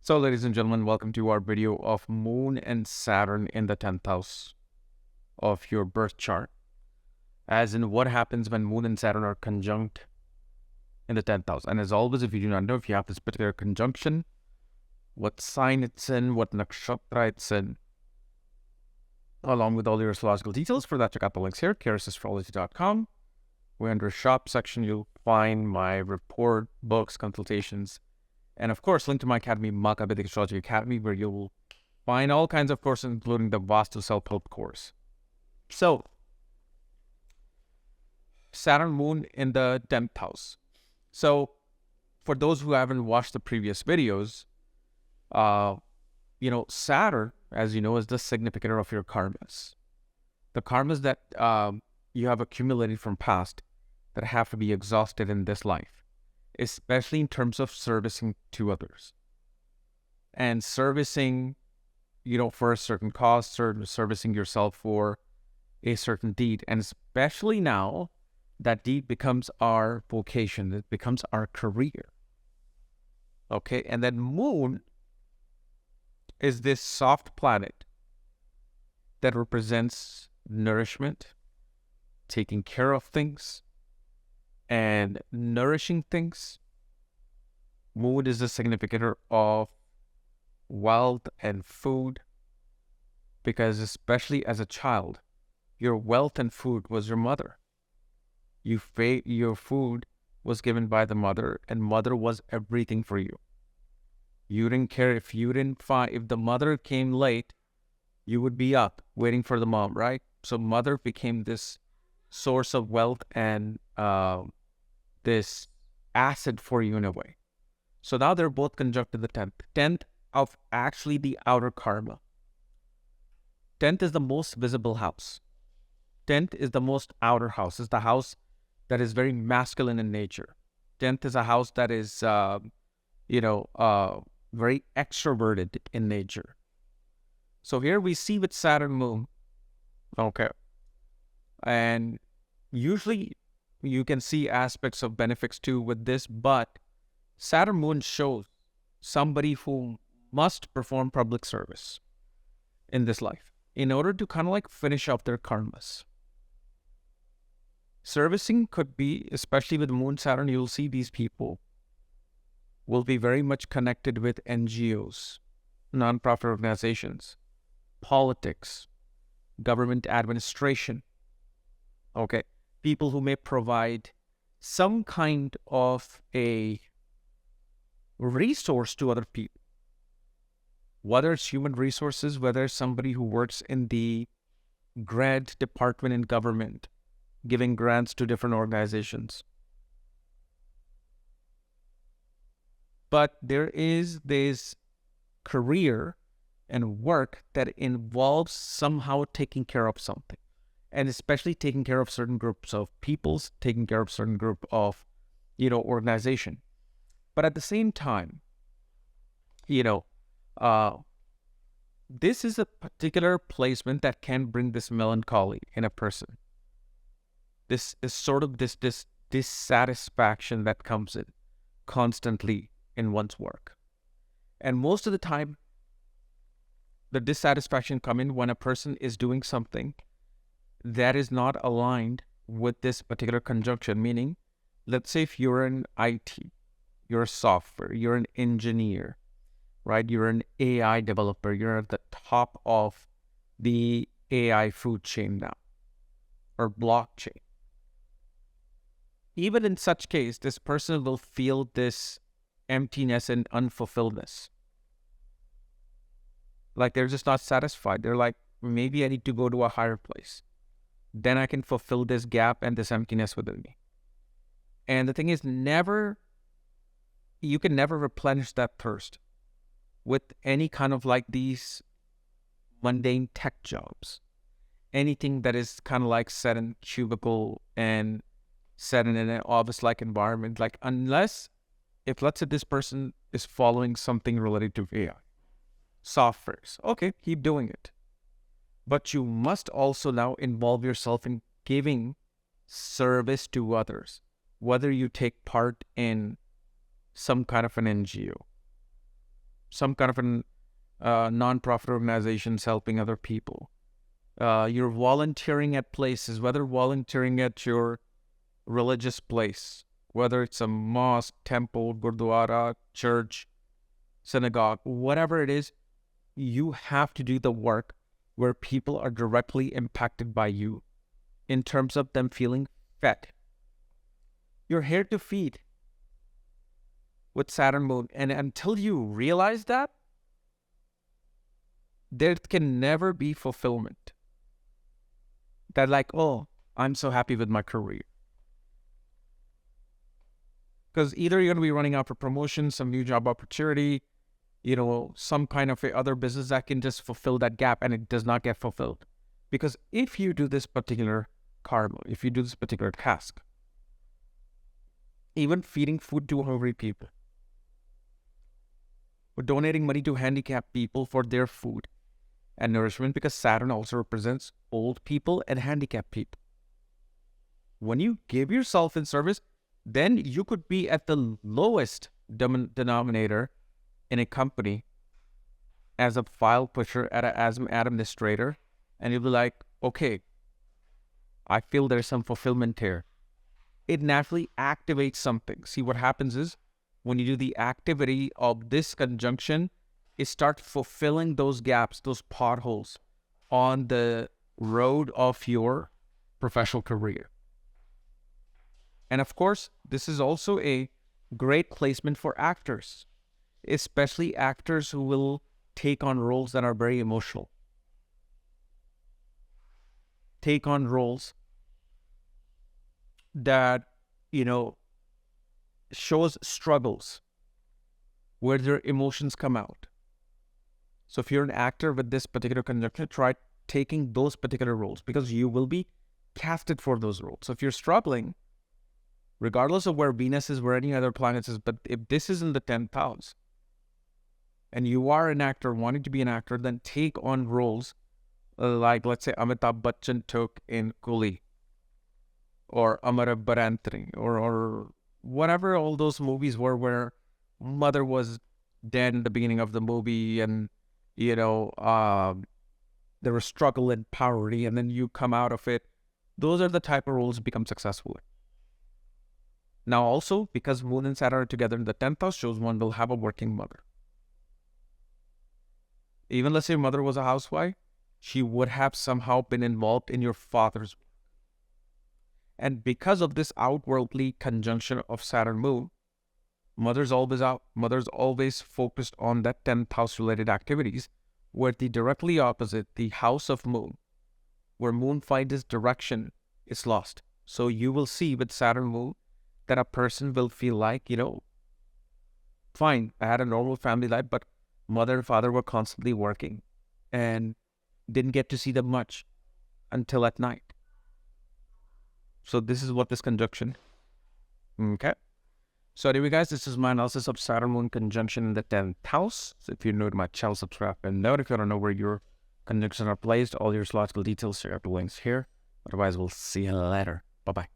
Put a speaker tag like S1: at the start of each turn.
S1: So, ladies and gentlemen, welcome to our video of Moon and Saturn in the 10th house of your birth chart. As in what happens when Moon and Saturn are conjunct in the 10th house. And as always, if you do not know if you have this particular conjunction, what sign it's in, what nakshatra it's in, along with all your astrological details, for that check out the links here, KRSastrology.com. We're under shop section, you'll find my report, books, consultations, and of course, link to my academy, Vedic Astrology Academy, where you'll find all kinds of courses, including the Vastu Self-Help course. So, Saturn Moon in the 10th house. So, for those who haven't watched the previous videos, Saturn, as you know, is the significator of your karmas. The karmas that you have accumulated from past that have to be exhausted in this life, especially in terms of servicing to others. And servicing, for a certain cause, servicing yourself for a certain deed. And especially now, that deed becomes our vocation. It becomes our career. Okay, and then Moon is this soft planet that represents nourishment, taking care of things, and nourishing things. Moon is the significator of wealth and food, because especially as a child, your wealth and food was your mother. Your food was given by the mother, and mother was everything for you. You didn't care if the mother came late, you would be up waiting for the mom, right? So mother became this source of wealth and this asset for you in a way. So now they're both conjunct in the 10th. 10th of actually the outer karma. 10th is the most visible house. 10th is the most outer house. It's the house that is very masculine in nature. 10th is a house that is, very extroverted in nature. So here we see with Saturn Moon, okay, and usually you can see aspects of benefits too with this, but Saturn Moon shows somebody who must perform public service in this life in order to kind of like finish off their karmas. Servicing could be, especially with Moon Saturn, you'll see these people will be very much connected with NGOs, nonprofit organizations, politics, government administration, okay? People who may provide some kind of a resource to other people, whether it's human resources, whether it's somebody who works in the grant department in government, giving grants to different organizations. But there is this career and work that involves somehow taking care of something, and especially taking care of certain groups of peoples, taking care of certain group of, organization. But at the same time, this is a particular placement that can bring this melancholy in a person. This is sort of this dissatisfaction that comes in constantly in one's work. And most of the time, the dissatisfaction comes in when a person is doing something that is not aligned with this particular conjunction. Meaning, let's say if you're in IT, you're a software, you're an engineer, right? You're an AI developer, you're at the top of the AI food chain now, or blockchain. Even in such case, this person will feel this emptiness and unfulfilledness. Like they're just not satisfied. They're like, maybe I need to go to a higher place. Then I can fulfill this gap and this emptiness within me. And the thing is, you can never replenish that thirst with any kind of like these mundane tech jobs. Anything that is kind of like set in cubicle and set in an office-like environment. Like if let's say this person is following something related to AI, softwares, okay, keep doing it. But you must also now involve yourself in giving service to others, whether you take part in some kind of an NGO, some kind of an non-profit organizations helping other people. You're volunteering at places, whether volunteering at your religious place, whether it's a mosque, temple, gurdwara, church, synagogue, whatever it is, you have to do the work where people are directly impacted by you in terms of them feeling fed. You're here to feed with Saturn moon. And until you realize that, there can never be fulfillment. That like, oh, I'm so happy with my career. Because either you're going to be running after promotion, some new job opportunity, some kind of other business that can just fulfill that gap, and it does not get fulfilled. Because if you do this particular karma, if you do this particular task, even feeding food to hungry people, or donating money to handicapped people for their food and nourishment, because Saturn also represents old people and handicapped people. When you give yourself in service, then you could be at the lowest denominator in a company as a file pusher, as an administrator, and you'll be like, okay, I feel there's some fulfillment here. It naturally activates something. See, what happens is, when you do the activity of this conjunction, it starts fulfilling those gaps, those potholes on the road of your professional career. And of course, this is also a great placement for actors, especially actors who will take on roles that are very emotional. Take on roles that, shows struggles where their emotions come out. So if you're an actor with this particular conjunction, try taking those particular roles, because you will be casted for those roles. So if you're struggling, regardless of where Venus is, where any other planets is, but if this is in the 10th house, and you are an actor wanting to be an actor, then take on roles like, let's say, Amitabh Bachchan took in Coolie, or Amara Barantri, or whatever all those movies were where mother was dead in the beginning of the movie, and there was struggle and poverty, and then you come out of it. Those are the type of roles you become successful in. Now also, because Moon and Saturn are together in the 10th house, shows one will have a working mother. Even let's say your mother was a housewife, she would have somehow been involved in your father's work. And because of this outwardly conjunction of Saturn Moon, mother's always out. Mother's always focused on that 10th house related activities, where the directly opposite, the house of Moon, where Moon finds its direction, is lost. So you will see with Saturn Moon that a person will feel like, fine, I had a normal family life, but mother and father were constantly working and didn't get to see them much until at night. So this is what this conjunction. Okay. So anyway, guys, this is my analysis of Saturn Moon conjunction in the 10th house. So if you're new to my channel, subscribe and note. If you don't know where your conjunctions are placed, all your astrological details are up the links here. Otherwise, we'll see you later. Bye-bye.